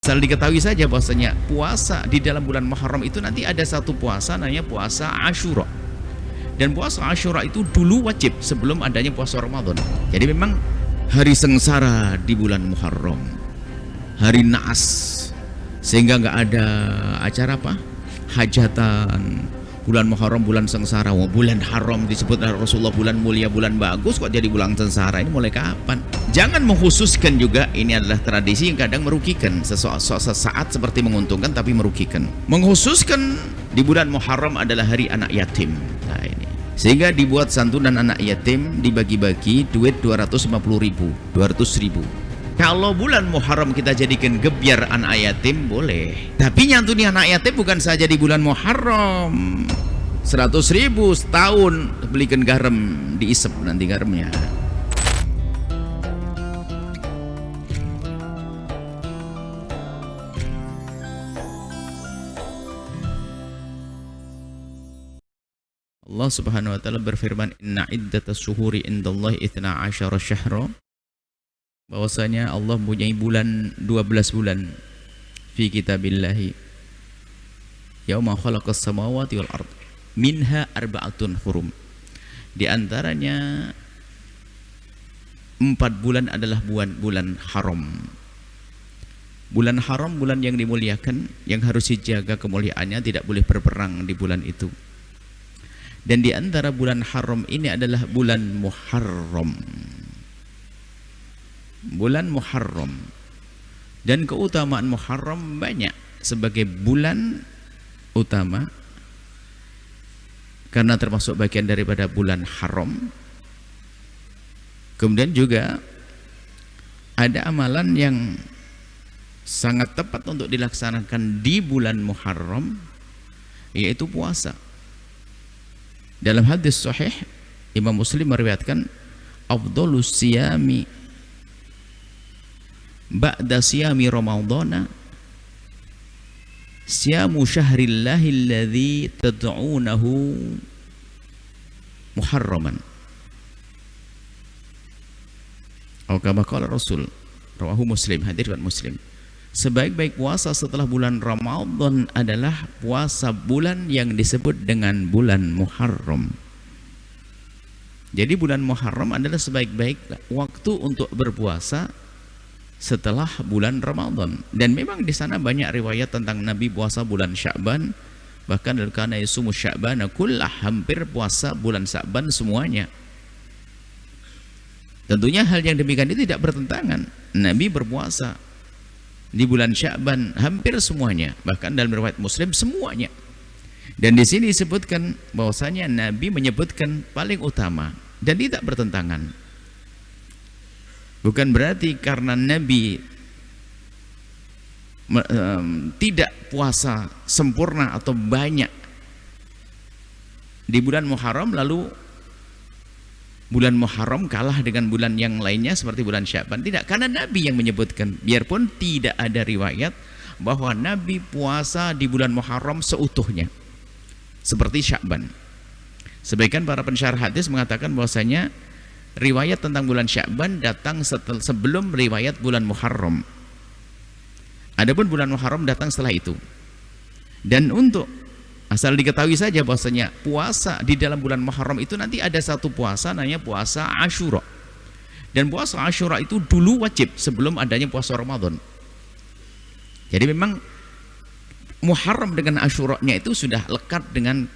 Asal diketahui saja bahwasanya puasa di dalam bulan Muharram itu nanti ada satu puasa namanya puasa Asyura. Dan puasa Asyura itu dulu wajib sebelum adanya puasa Ramadan. Jadi memang hari sengsara di bulan Muharram, hari naas, sehingga nggak ada acara apa? Hajatan. Bulan Muharram bulan sengsara, bulan haram disebut Rasulullah bulan mulia, bulan bagus, kok jadi bulan sengsara? Ini mulai kapan? Jangan mengkhususkan juga, ini adalah tradisi yang kadang merugikan. Sesaat seperti menguntungkan tapi merugikan. Mengkhususkan di bulan Muharram adalah hari anak yatim. Nah ini, sehingga dibuat santunan anak yatim, dibagi-bagi duit 250.000, 200.000. Kalau bulan Muharram kita jadikan gebyar anak yatim boleh, tapi nyantuni anak yatim bukan saja di bulan Muharram. 100.000 setahun, belikan garam, diisep nanti garamnya. Allah Subhanahu wa taala berfirman, inna iddatas syuhuri indallahi 12 syahra, bahwasanya Allah mempunyai bulan 12 bulan fi kitabillahi yauma khalaqas samawati wal ard minha arba'atun hurum. Di antaranya 4 bulan adalah bulan haram. Bulan haram, bulan yang dimuliakan, yang harus dijaga kemuliaannya, tidak boleh berperang di bulan itu. Dan di antara bulan haram ini adalah bulan Muharram. Bulan Muharram, dan keutamaan Muharram banyak sebagai bulan utama karena termasuk bagian daripada bulan haram. Kemudian juga ada amalan yang sangat tepat untuk dilaksanakan di bulan Muharram, yaitu puasa. Dalam hadis sahih Imam Muslim meriwayatkan, afdhalus siyami ba'da siyami ramadhana siyamu syahrillahi alladhi tad'unahu muharraman, atau kama qala Rasul, rawahu Muslim, hadis riwayat Muslim. Sebaik-baik puasa setelah bulan Ramadan adalah puasa bulan yang disebut dengan bulan Muharram. Jadi bulan Muharram adalah sebaik-baik waktu untuk berpuasa setelah bulan Ramadan. Dan memang di sana banyak riwayat tentang Nabi puasa bulan Sya'ban, bahkan kana yasumu Sya'bana kullah, hampir puasa bulan Sya'ban semuanya. Tentunya hal yang demikian itu tidak bertentangan. Nabi berpuasa di bulan Sya'ban hampir semuanya, bahkan dalam riwayat Muslim semuanya. Dan di sini disebutkan bahwasanya Nabi menyebutkan paling utama dan tidak bertentangan. Bukan berarti karena Nabi tidak puasa sempurna atau banyak di bulan Muharram, lalu bulan Muharram kalah dengan bulan yang lainnya seperti bulan Sya'ban. Tidak, karena Nabi yang menyebutkan. Biarpun tidak ada riwayat bahwa Nabi puasa di bulan Muharram seutuhnya seperti Sya'ban. Sebagian para pensyarah hadis mengatakan bahwasanya riwayat tentang bulan Sya'ban datang sebelum riwayat bulan Muharram. Adapun bulan Muharram datang setelah itu. Dan untuk asal diketahui saja bahwasanya puasa di dalam bulan Muharram itu nanti ada satu puasa namanya puasa Asyura. Dan puasa Asyura itu dulu wajib sebelum adanya puasa Ramadan. Jadi memang Muharram dengan Asyura-nya itu sudah lekat dengan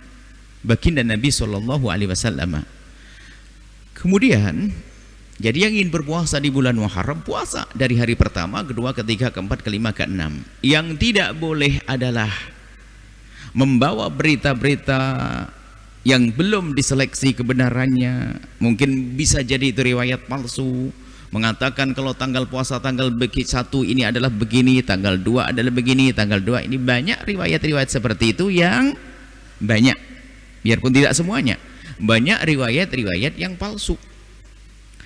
baginda Nabi SAW. Kemudian, jadi yang ingin berpuasa di bulan Muharram, puasa dari hari pertama, kedua, ketiga, keempat, kelima, keenam. Yang tidak boleh adalah membawa berita-berita yang belum diseleksi kebenarannya. Mungkin bisa jadi itu riwayat palsu, mengatakan kalau tanggal puasa tanggal 1 ini adalah begini, tanggal 2 adalah begini, tanggal 2 ini. Banyak riwayat-riwayat seperti itu yang banyak, biarpun tidak semuanya. Banyak riwayat-riwayat yang palsu.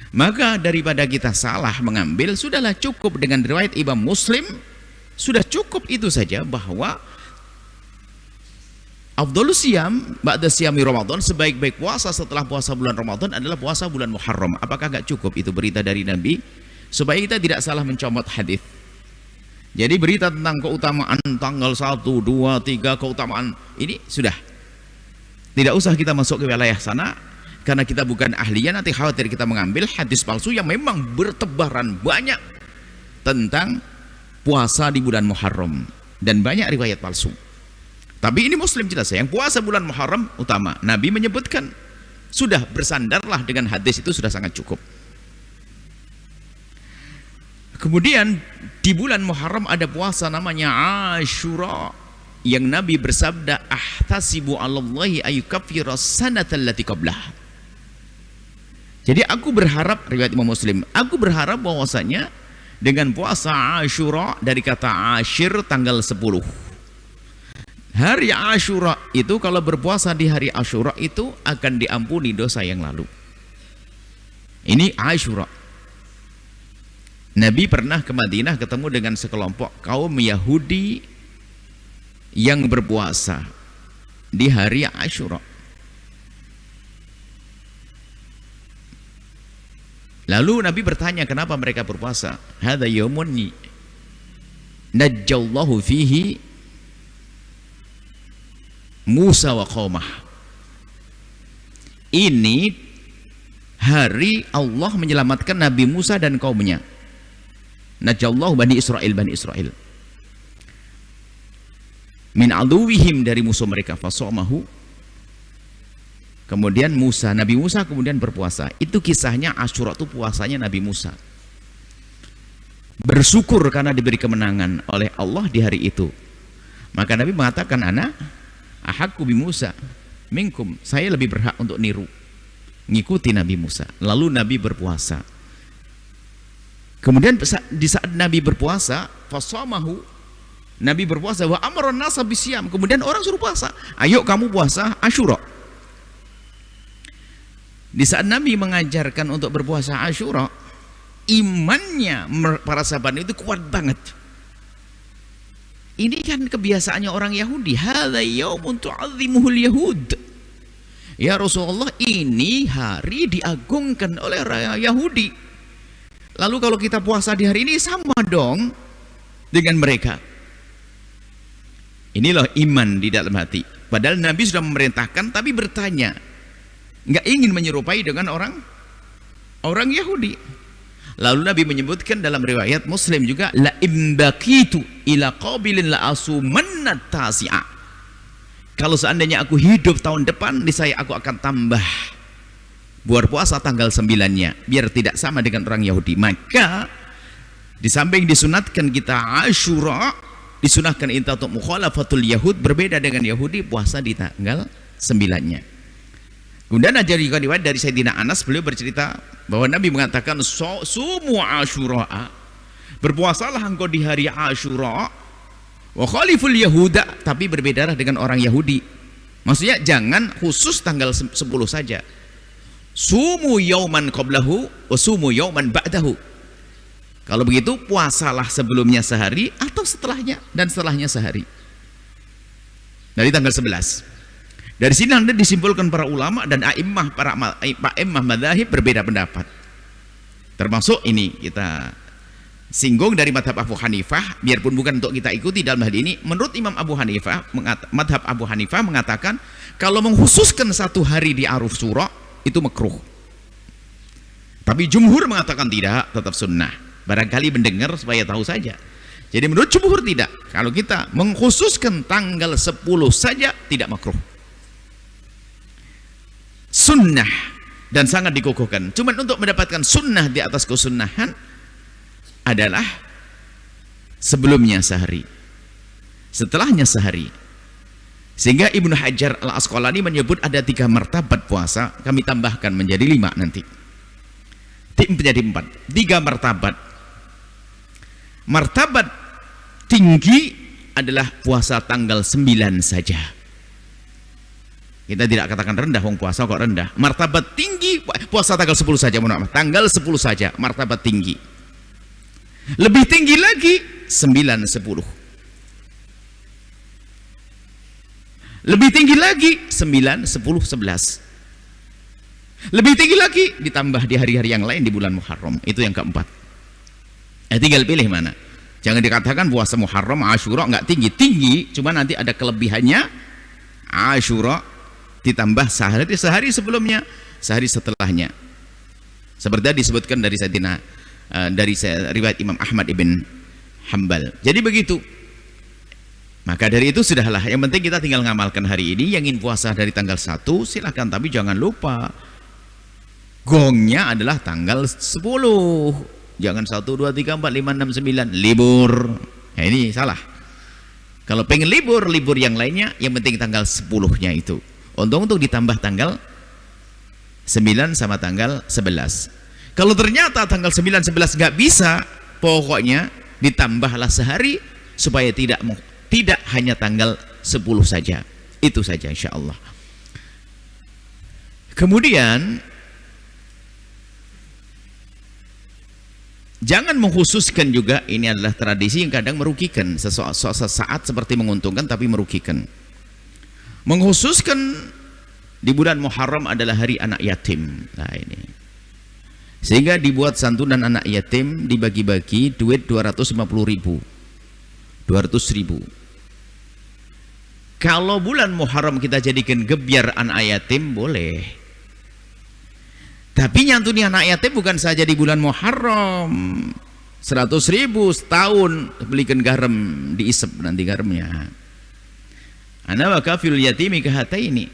Maka daripada kita salah mengambil, sudahlah cukup dengan riwayat Imam Muslim, sudah cukup itu saja bahwa afdhalus siyam ba'da siyami Ramadan, sebaik-baik puasa setelah puasa bulan Ramadan adalah puasa bulan Muharram. Apakah enggak cukup itu berita dari Nabi? Supaya kita tidak salah mencomot hadis. Jadi berita tentang keutamaan tanggal 1, 2, 3, keutamaan ini sudah. Tidak usah kita masuk ke wilayah sana, karena kita bukan ahlinya, nanti khawatir kita mengambil hadis palsu yang memang bertebaran banyak tentang puasa di bulan Muharram, dan banyak riwayat palsu. Tapi ini Muslim jelas, yang puasa bulan Muharram utama. Nabi menyebutkan, sudah bersandarlah dengan hadis itu sudah sangat cukup. Kemudian di bulan Muharram ada puasa namanya Asyura, yang Nabi bersabda, ahtasibu 'alallahi ayyukaffira sanata allati qablah. Jadi aku berharap, riwayat Imam Muslim, aku berharap bahwasanya dengan puasa Asyura, dari kata Ashir tanggal 10. Hari Asyura itu, kalau berpuasa di hari Asyura itu akan diampuni dosa yang lalu. Ini Asyura. Nabi pernah ke Madinah ketemu dengan sekelompok kaum Yahudi yang berpuasa di hari Asyura. Lalu Nabi bertanya, kenapa mereka berpuasa? Hadza yaumun najjallahu fihi Musa wa qaumah. Ini hari Allah menyelamatkan Nabi Musa dan kaumnya. Najallahu Bani Israel min aduwihim, dari musuh mereka, fasomahu. Kemudian Nabi Musa kemudian berpuasa. Itu kisahnya. Asyura itu puasanya Nabi Musa, bersyukur karena diberi kemenangan oleh Allah di hari itu. Maka Nabi mengatakan, ana ahakku bi Musa minkum, saya lebih berhak untuk niru, ngikuti Nabi Musa. Lalu Nabi berpuasa. Kemudian di saat Nabi berpuasa, fasamahu, Nabi berpuasa, wa amara nasa bisyam, kemudian orang suruh puasa, ayo kamu puasa Asyura. Di saat Nabi mengajarkan untuk berpuasa Asyura, imannya para sahabat itu kuat banget. Ini kan kebiasaannya orang Yahudi, hadza yaumun tu'azzimuhul yahud. Ya Rasulullah, ini hari diagungkan oleh orang Yahudi. Lalu kalau kita puasa di hari ini sama dong dengan mereka. Inilah iman di dalam hati. Padahal Nabi sudah memerintahkan, tapi bertanya, nggak ingin menyerupai dengan orang Yahudi. Lalu Nabi menyebutkan dalam riwayat Muslim juga, la imbaqitu ila qabilin la asumanna tasi'a. Kalau seandainya aku hidup tahun depan, aku akan tambah berpuasa tanggal 9-nya, biar tidak sama dengan orang Yahudi. Maka di samping disunatkan kita Asyura, disunatkan kita untuk mukhalafatul Yahud, berbeda dengan Yahudi, puasa di tanggal 9-nya. Kemudian ada juga riwayat dari Sayyidina Anas, beliau bercerita bahwa Nabi mengatakan, sumu Asyura, berpuasalah engkau di hari Asyura, wa khaliful Yahuda, tapi berbedalah dengan orang Yahudi. Maksudnya jangan khusus tanggal 10 saja. Sumu yauman qablahu wa sumu yauman ba'dahu. Kalau begitu puasalah sebelumnya sehari atau setelahnya, dan setelahnya sehari. Dari tanggal 11. Dari sini Anda disimpulkan para ulama dan a'immah, para a'immah madzhab berbeda pendapat. Termasuk ini kita singgung dari madhab Abu Hanifah, biarpun bukan untuk kita ikuti dalam hal ini. Menurut Imam Abu Hanifah, madhab Abu Hanifah mengatakan kalau mengkhususkan satu hari di Asyura itu makruh. Tapi jumhur mengatakan tidak, tetap sunnah. Barangkali mendengar supaya tahu saja. Jadi menurut jumhur tidak. Kalau kita mengkhususkan tanggal 10 saja tidak makruh, sunnah, dan sangat dikukuhkan. Cuman untuk mendapatkan sunnah di atas kesunnahan adalah sebelumnya sehari, setelahnya sehari. Sehingga Ibnu Hajar Al-Asqalani menyebut ada 3 martabat puasa, kami tambahkan menjadi 5 nanti, menjadi 4. 3 martabat. Martabat tinggi adalah puasa tanggal 9 saja. Kita tidak katakan rendah, wong puasa kok rendah. Martabat tinggi puasa tanggal 10 saja, mohon maaf, tanggal 10 saja martabat tinggi. Lebih tinggi lagi 9, 10. Lebih tinggi lagi 9, 10, 11. Lebih tinggi lagi ditambah di hari-hari yang lain di bulan Muharram. Itu yang keempat. Tinggal pilih mana. Jangan dikatakan puasa Muharram, Asyura nggak tinggi, cuma nanti ada kelebihannya. Asyura ditambah sehari sebelumnya, sehari setelahnya. Seperti disebutkan dari Sayyidina riwayat Imam Ahmad ibn Hambal. Jadi begitu. Maka dari itu sudahlah, yang penting kita tinggal ngamalkan hari ini. Yang ingin puasa dari tanggal 1 silahkan, tapi jangan lupa gongnya adalah tanggal 10. Jangan 1, 2, 3, 4, 5, 6, 9 libur. Nah, ini salah. Kalau pengen libur yang lainnya, yang penting tanggal 10-nya itu. Untuk ditambah tanggal 9 sama tanggal 11. Kalau ternyata tanggal 9, 11 nggak bisa, pokoknya ditambahlah sehari supaya tidak hanya tanggal 10 saja. Itu saja insya Allah. Kemudian jangan mengkhususkan juga, ini adalah tradisi yang kadang merugikan. Sesaat seperti menguntungkan tapi merugikan. Mengkhususkan di bulan Muharram adalah hari anak yatim. Nah ini, sehingga dibuat santunan anak yatim, dibagi-bagi duit 250.000, 200.000. Kalau bulan Muharram kita jadikan gebyar anak yatim, boleh. Tapi nyantuni anak yatim bukan saja di bulan Muharram. 100.000 setahun, belikan garam, diisep nanti garamnya. Ana wa kafil yatimi kahataini.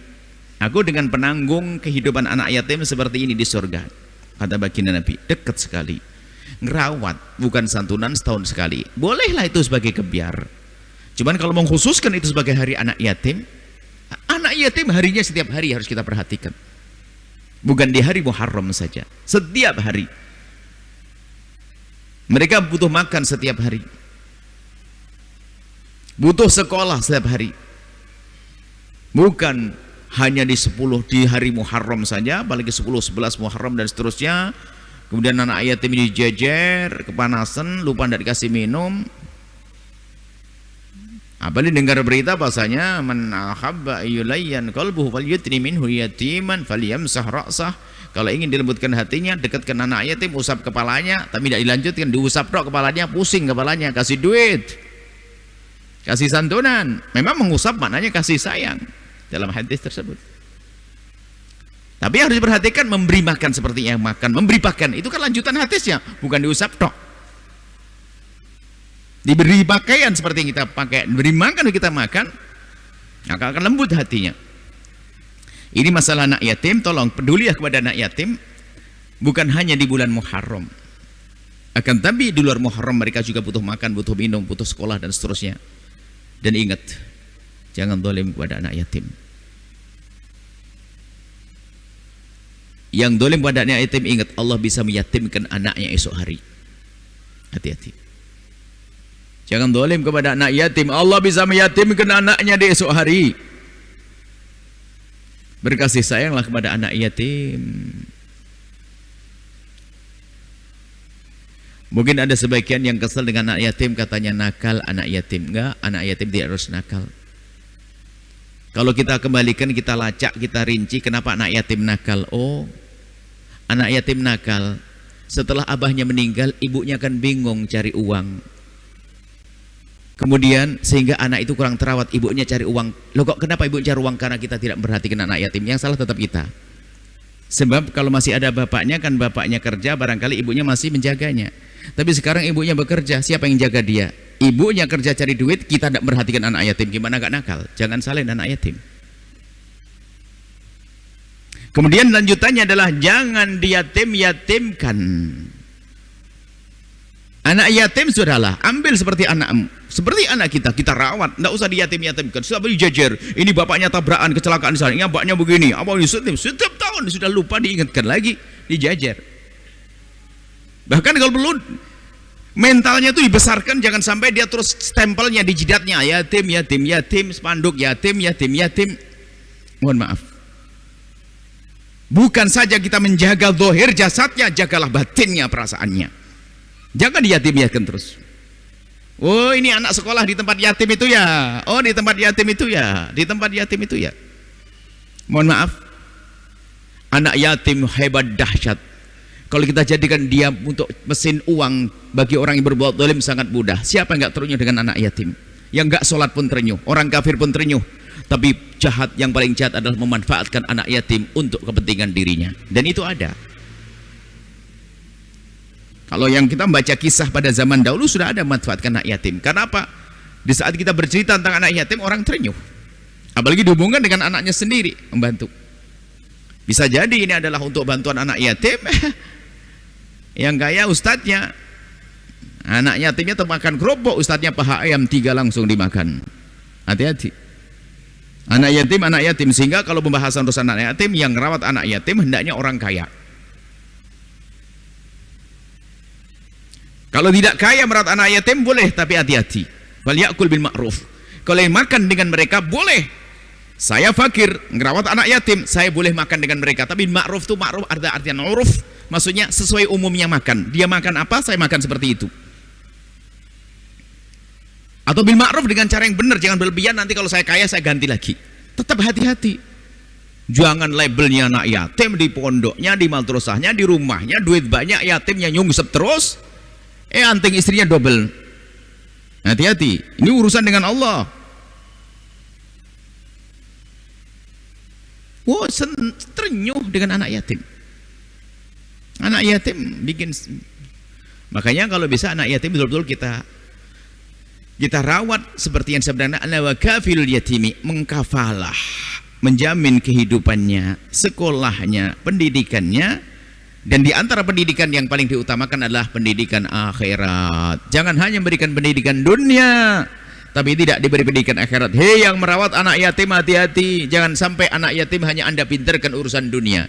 Aku dengan penanggung kehidupan anak yatim seperti ini di surga. Kata baginda Nabi, dekat sekali. Ngerawat, bukan santunan setahun sekali. Bolehlah itu sebagai kebiar. Cuman kalau mengkhususkan itu sebagai hari anak yatim harinya setiap hari harus kita perhatikan. Bukan di hari Muharram saja, setiap hari. Mereka butuh makan setiap hari, butuh sekolah setiap hari. Bukan hanya di hari Muharram saja, apalagi 10, 11 Muharram dan seterusnya. Kemudian anak yatim dijejer, kepanasan, lupa tidak dikasih minum. Apalagi dengar berita bahasanya man ahabba yulayyan qalbuhu falyutri minhu yatiman falyamsah ra'sah. Kalau ingin dilembutkan hatinya, dekatkan anak yatim, usap kepalanya, tapi tidak dilanjutkan, diusap dok kepalanya, pusing kepalanya, kasih duit, kasih santunan. Memang mengusap maknanya kasih sayang dalam hadis tersebut. Tapi harus diperhatikan, memberi makan seperti yang makan, memberi pakan, itu kan lanjutan hadisnya, bukan diusap dok. Diberi pakaian seperti yang kita pakai, diberi makan kita makan, maka akan lembut hatinya. Ini masalah anak yatim, tolong peduli kepada anak yatim, bukan hanya di bulan Muharram. Akan tapi di luar Muharram mereka juga butuh makan, butuh minum, butuh sekolah dan seterusnya. Dan ingat, jangan zalim kepada anak yatim. Yang zalim kepada anak yatim, ingat Allah bisa meyatimkan anaknya esok hari. Hati-hati. Jangan zalim kepada anak yatim, Allah bisa meyatimkan anaknya di esok hari. Berkasih sayanglah kepada anak yatim. Mungkin ada sebagian yang kesal dengan anak yatim, katanya nakal anak yatim. Enggak, anak yatim tidak harus nakal. Kalau kita kembalikan, kita lacak, kita rinci, kenapa anak yatim nakal? Oh, anak yatim nakal setelah abahnya meninggal, ibunya kan bingung cari uang. Kemudian sehingga anak itu kurang terawat, ibunya cari uang. Loh kok kenapa ibu cari uang? Karena kita tidak memperhatikan anak yatim. Yang salah tetap kita. Sebab kalau masih ada bapaknya, kan bapaknya kerja, barangkali ibunya masih menjaganya. Tapi sekarang ibunya bekerja, siapa yang jaga dia? Ibunya kerja cari duit, kita tidak memperhatikan anak yatim. Gimana gak nakal? Jangan salin anak yatim. Kemudian lanjutannya adalah jangan diyatim-yatimkan. Anak yatim sudahlah, ambil seperti anakmu, seperti anak kita rawat, tidak usah diyatim-yatimkan. Sudah dijajar, ini bapaknya tabrakan, kecelakaan di sana, ini bapaknya begini, apa ini setiap tahun sudah lupa diingatkan lagi, dijajar. Bahkan kalau perlu mentalnya itu dibesarkan, jangan sampai dia terus stempelnya di jidatnya, yatim, yatim, yatim, spanduk yatim, yatim, yatim. Mohon maaf. Bukan saja kita menjaga zahir jasadnya, jagalah batinnya, perasaannya. Jangan diyatim-yatimkan terus. Oh, ini anak sekolah di tempat yatim itu ya. Oh, di tempat yatim itu ya. Di tempat yatim itu ya. Mohon maaf. Anak yatim hebat dahsyat. Kalau kita jadikan dia untuk mesin uang bagi orang yang berbuat zalim sangat mudah. Siapa yang nggak terenyuh dengan anak yatim? Yang nggak sholat pun terenyuh, orang kafir pun terenyuh. Tapi jahat, yang paling jahat adalah memanfaatkan anak yatim untuk kepentingan dirinya. Dan itu ada. Kalau yang kita membaca kisah pada zaman dahulu sudah ada memanfaatkan anak yatim. Karena apa? Di saat kita bercerita tentang anak yatim, orang terenyuh. Apalagi dihubungkan dengan anaknya sendiri membantu. Bisa jadi ini adalah untuk bantuan anak yatim. Yang kaya ustadznya, anak yatimnya termakan kerupuk, ustadznya paha ayam 3 langsung dimakan. Hati-hati. Anak yatim, sehingga kalau pembahasan urusan anak yatim, yang merawat anak yatim hendaknya orang kaya. Kalau tidak kaya merawat anak yatim boleh, tapi hati-hati. Wal ya'kul bil ma'ruf. Kalau yang makan dengan mereka boleh. Saya fakir, merawat anak yatim, saya boleh makan dengan mereka. Tapi ma'ruf itu ma'ruf artian uruf, maksudnya sesuai umumnya makan. Dia makan apa, saya makan seperti itu. Atau bil ma'ruf dengan cara yang benar, jangan berlebihan, nanti kalau saya kaya saya ganti lagi. Tetap hati-hati. Jangan labelnya anak yatim di pondoknya, di madrasahnya, di rumahnya, duit banyak, yatimnya nyungsep terus. Anting istrinya double. Hati-hati. Ini urusan dengan Allah. Wah, terenyuh dengan anak yatim. Anak yatim bikin. Makanya kalau bisa anak yatim betul-betul kita rawat seperti yang sebenarnya ana wa kafilul yatimi, mengkafalah, menjamin kehidupannya, sekolahnya, pendidikannya. Dan di antara pendidikan yang paling diutamakan adalah pendidikan akhirat. Jangan hanya memberikan pendidikan dunia tapi tidak diberi pendidikan akhirat. Hei yang merawat anak yatim, hati-hati. Jangan sampai anak yatim hanya Anda pintarkan urusan dunia,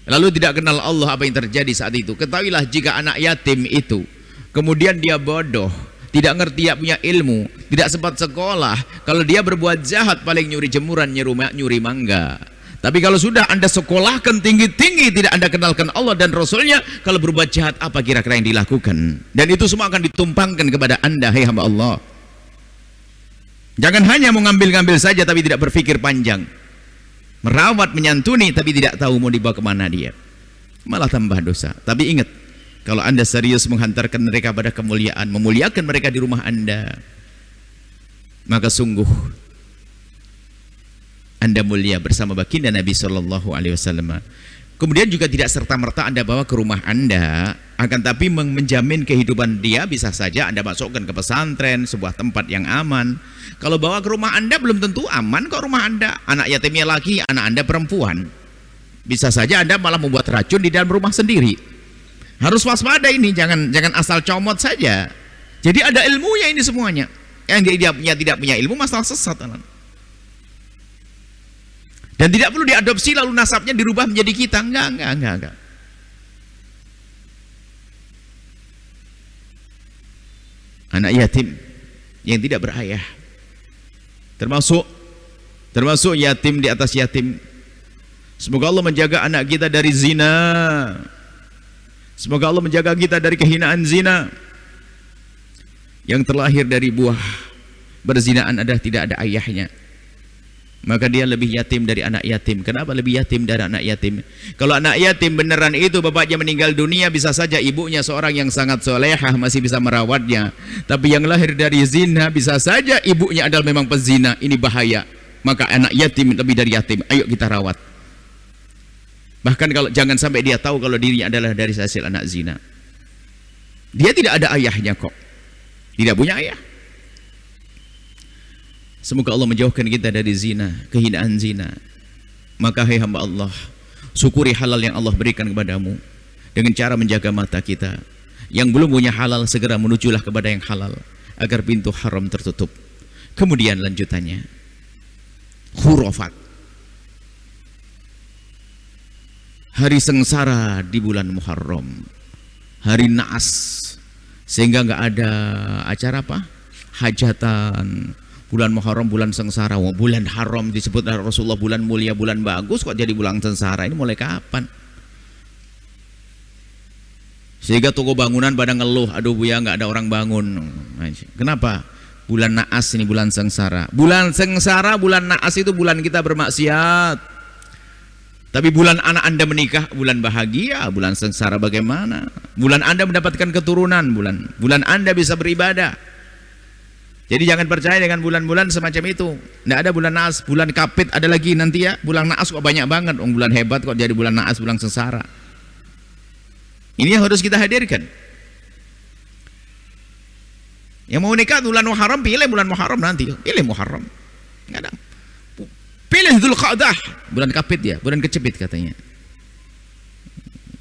lalu tidak kenal Allah. Apa yang terjadi saat itu? Ketahuilah, jika anak yatim itu kemudian dia bodoh, tidak ngerti, tidak punya ilmu, tidak sempat sekolah, kalau dia berbuat jahat paling nyuri jemuran, nyuri mangga. Tapi kalau sudah Anda sekolahkan tinggi-tinggi, tidak Anda kenalkan Allah dan Rasulnya, kalau berbuat jahat apa kira-kira yang dilakukan? Dan itu semua akan ditumpangkan kepada Anda, hai hamba Allah. Jangan hanya mau ngambil-ngambil saja tapi tidak berpikir panjang. Merawat, menyantuni tapi tidak tahu mau dibawa kemana dia, malah tambah dosa. Tapi ingat, kalau Anda serius menghantarkan mereka pada kemuliaan, memuliakan mereka di rumah Anda, maka sungguh Anda mulia bersama baginda Nabi Shallallahu Alaihi Wasallam. Kemudian juga tidak serta-merta Anda bawa ke rumah Anda, akan tapi menjamin kehidupan dia. Bisa saja Anda masukkan ke pesantren, sebuah tempat yang aman. Kalau bawa ke rumah Anda belum tentu aman kok rumah Anda. Anak yatimnya laki, anak Anda perempuan. Bisa saja Anda malah membuat racun di dalam rumah sendiri. Harus waspada ini, jangan asal comot saja. Jadi ada ilmunya ini semuanya. Yang dia tidak punya ilmu masalah sesat. Dan tidak perlu diadopsi lalu nasabnya dirubah menjadi kita. Enggak. Anak yatim yang tidak berayah, termasuk yatim di atas yatim. Semoga Allah menjaga anak kita dari zina. Semoga Allah menjaga kita dari kehinaan zina. Yang terlahir dari buah berzinaan adalah tidak ada ayahnya, maka dia lebih yatim dari anak yatim. Kenapa lebih yatim dari anak yatim? Kalau anak yatim beneran itu bapaknya meninggal dunia, bisa saja ibunya seorang yang sangat solehah masih bisa merawatnya. Tapi yang lahir dari zina, bisa saja ibunya adalah memang pezina. Ini bahaya. Maka anak yatim lebih dari yatim. Ayo kita rawat. Bahkan kalau jangan sampai dia tahu kalau dirinya adalah dari hasil anak zina. Dia tidak ada ayahnya kok. Tidak punya ayah. Semoga Allah menjauhkan kita dari zina, kehinaan zina. Maka hai hamba Allah, syukuri halal yang Allah berikan kepadamu dengan cara menjaga mata kita. Yang belum punya halal, segera menujulah kepada yang halal agar pintu haram tertutup. Kemudian lanjutannya, khurafat, hari sengsara di bulan Muharram, hari naas, sehingga nggak ada acara apa? Hajatan. Bulan Muharram bulan sengsara. Bulan haram disebut Rasulullah bulan mulia, bulan bagus, kok jadi bulan sengsara? Ini mulai kapan? Sehingga toko bangunan pada ngeluh, aduh Buya nggak ada orang bangun. Kenapa? Bulan naas ini bulan sengsara. Bulan sengsara, bulan naas itu bulan kita bermaksiat. Tapi bulan anak Anda menikah, bulan bahagia, bulan sengsara bagaimana? Bulan Anda mendapatkan keturunan, bulan Anda bisa beribadah. Jadi jangan percaya dengan bulan-bulan semacam itu. Tidak ada bulan naas, bulan kapit ada lagi nanti ya. Bulan naas kok banyak banget, bulan hebat kok jadi bulan naas, bulan sengsara. Ini yang harus kita hadirkan. Yang mau nikah bulan Muharram, pilih bulan Muharram nanti. Pilih Muharram. Enggak ada. Pilih Dzulqa'dah, bulan kapit ya, bulan kecepit katanya.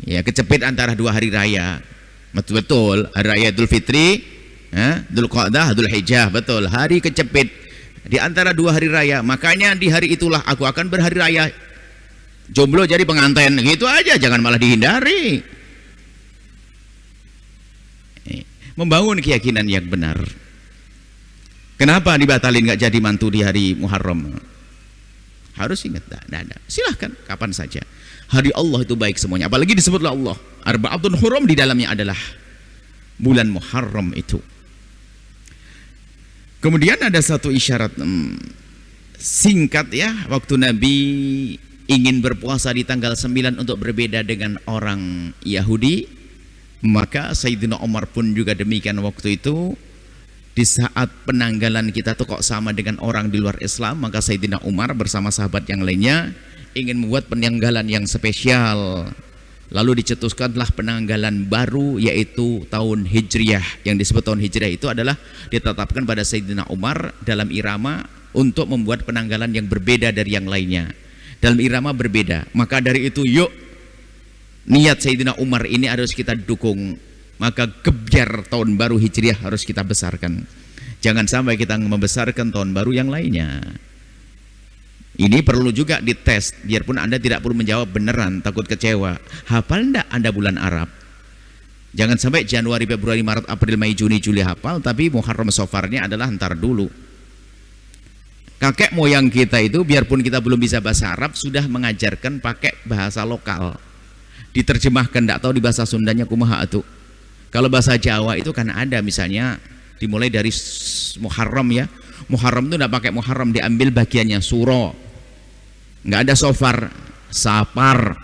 Ya, kecepit antara 2 hari raya. Betul, hari raya Idul Fitri, Dzulqa'dah, Dzulhijjah, betul. Hari kecepit di antara 2 hari raya. Makanya di hari itulah aku akan berhari raya. Jomblo jadi pengantin, gitu aja, jangan malah dihindari. Membangun keyakinan yang benar. Kenapa dibatalin nggak jadi mantu di hari Muharram? Harus ingat, ada. Silahkan kapan saja. Hari Allah itu baik semuanya. Apalagi disebutlah Allah. Arba'atun hurum, di dalamnya adalah bulan Muharram itu. Kemudian ada satu isyarat singkat ya, waktu Nabi ingin berpuasa di tanggal 9 untuk berbeda dengan orang Yahudi, maka Sayyidina Umar pun juga demikian waktu itu. Di saat penanggalan kita tuh kok sama dengan orang di luar Islam, maka Sayyidina Umar bersama sahabat yang lainnya ingin membuat penanggalan yang spesial. Lalu dicetuskanlah penanggalan baru, yaitu tahun Hijriyah. Yang disebut tahun Hijriyah itu adalah ditetapkan pada Sayyidina Umar dalam irama untuk membuat penanggalan yang berbeda dari yang lainnya. Dalam irama berbeda. Maka dari itu yuk, niat Sayyidina Umar ini harus kita dukung. Maka gebyar tahun baru Hijriah harus kita besarkan. Jangan sampai kita membesarkan tahun baru yang lainnya. Ini perlu juga dites, biarpun Anda tidak perlu menjawab beneran, takut kecewa. Hafal enggak Anda bulan Arab? Jangan sampai Januari, Februari, Maret, April, Mei, Juni, Juli hafal, tapi Muharram Safarnya adalah ntar dulu. Kakek moyang kita itu, biarpun kita belum bisa bahasa Arab, sudah mengajarkan pakai bahasa lokal. Diterjemahkan, enggak tahu di bahasa Sundanya kumaha atuh. Kalau bahasa Jawa itu kan ada, misalnya dimulai dari Muharram ya. Muharram itu tidak pakai Muharram, diambil bagiannya suro. Nggak ada sofar, sapar.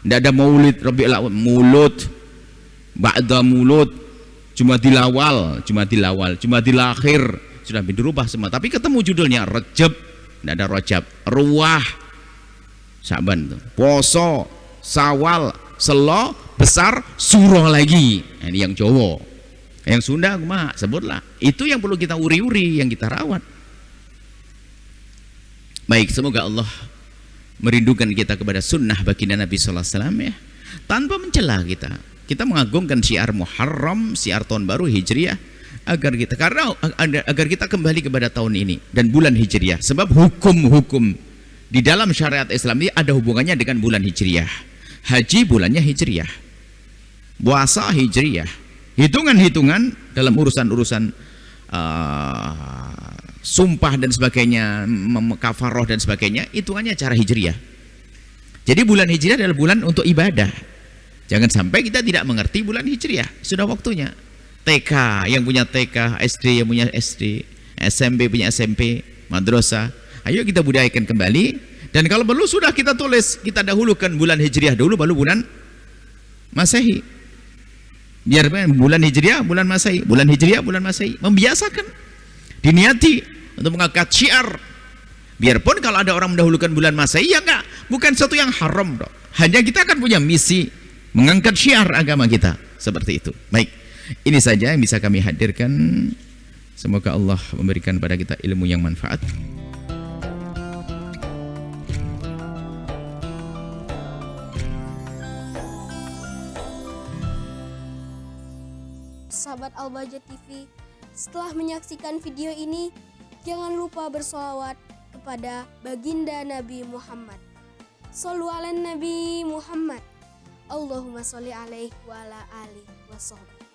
Nggak ada maulid, Rabiul Awwal, mulut, ba'da mulut, cuma dilawal, cuma dilakhir, sudah dirubah semua. Tapi ketemu judulnya Rajab, nggak ada Rajab, Ruwah, Saban, Poso, Sawal, Selo, besar, Suro lagi. Nah, ini yang Jawa. Yang Sunda mah sebutlah. Itu yang perlu kita uri-uri, yang kita rawat. Baik, semoga Allah merindukan kita kepada sunnah baginda Nabi sallallahu alaihi wasallam ya. Tanpa mencela kita. Kita mengagungkan syiar Muharram, syiar tahun baru Hijriah, agar kita kembali kepada tahun ini dan bulan Hijriah. Sebab hukum-hukum di dalam syariat Islam ini ada hubungannya dengan bulan Hijriah. Haji bulannya Hijriah, puasa Hijriah, hitungan-hitungan dalam urusan-urusan sumpah dan sebagainya, kafaroh dan sebagainya, hitungannya cara Hijriah. Jadi bulan Hijriah adalah bulan untuk ibadah. Jangan sampai kita tidak mengerti bulan Hijriah. Sudah waktunya. TK yang punya TK, SD yang punya SD, SMP punya SMP, madrasah, ayo kita budayakan kembali. Dan kalau perlu sudah kita tulis, kita dahulukan bulan Hijriah dulu, baru bulan Masehi. Biar bulan Hijriah, bulan Masehi, bulan Hijriah, bulan Masehi. Membiasakan, diniati untuk mengangkat syiar. Biarpun kalau ada orang mendahulukan bulan Masehi, ya enggak, bukan sesuatu yang haram dong. Hanya kita akan punya misi mengangkat syiar agama kita, seperti itu. Baik, ini saja yang bisa kami hadirkan. Semoga Allah memberikan pada kita ilmu yang manfaat. Sahabat Al-Bahjah TV, setelah menyaksikan video ini, jangan lupa bersolawat kepada baginda Nabi Muhammad. Shollu ala Nabi Muhammad. Allahumma sholli alaihi wa ala alihi wa sahbihi.